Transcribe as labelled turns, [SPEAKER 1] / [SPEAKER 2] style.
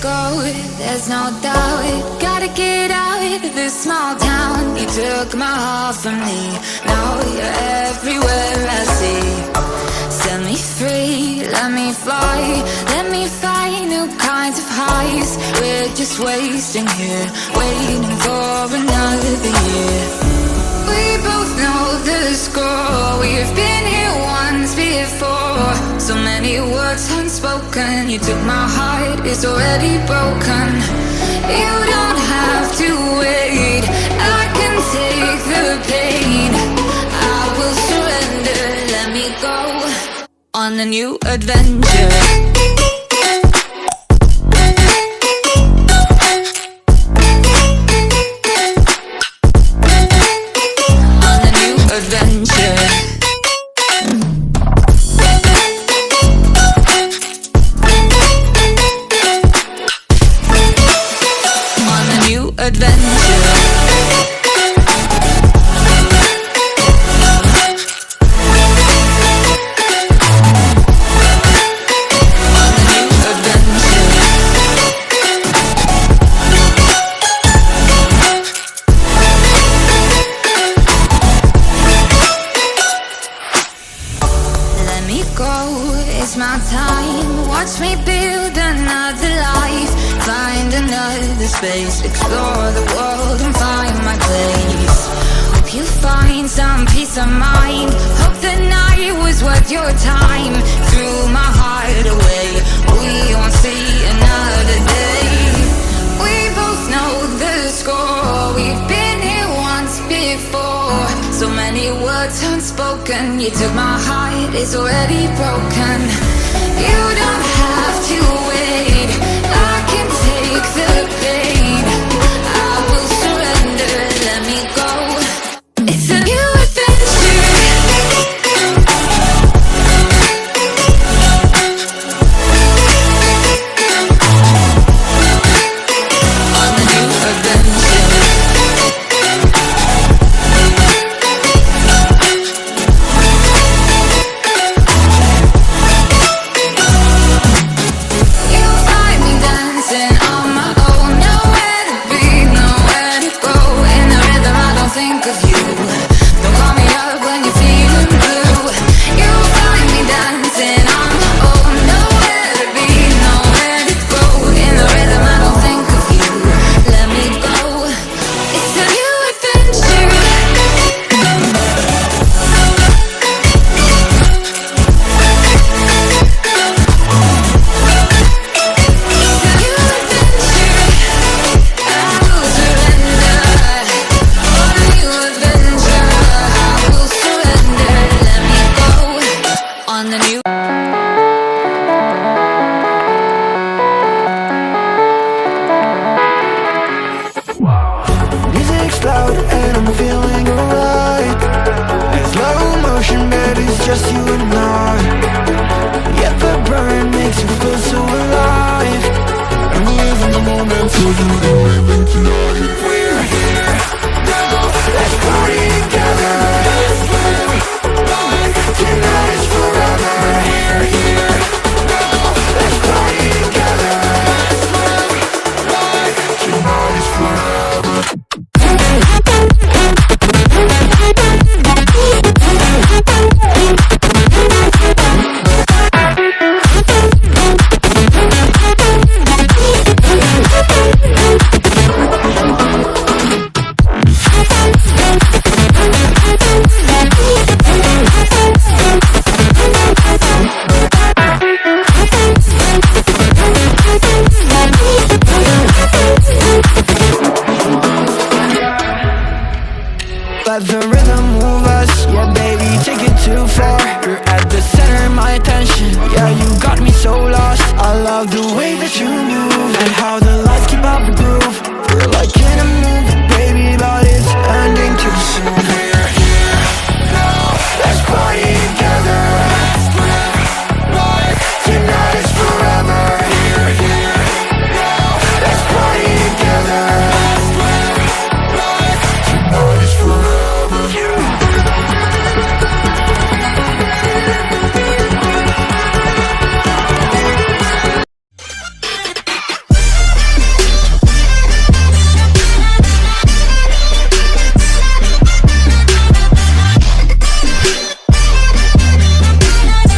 [SPEAKER 1] go, there's no doubt. Gotta get out of this small town. You took my heart from me, now you're everywhere I see. Set me free, let me fly, let me find new kinds of highs. We're just wasting here, waiting for another year. We both know the score, we've been here once before. So many words unspoken, you took my heart, it's already broken. You don't have to wait, I can take the pain. I will surrender, let me go on a new adventure. It's my time, watch me build another life. Find another space, explore the world and find my place. Hope you find some peace of mind, hope the night was worth your time. Threw my heart away, we won't see another day. We both know the score, we've been here once before. So many words unspoken, you took my heart, it's already broken. You don't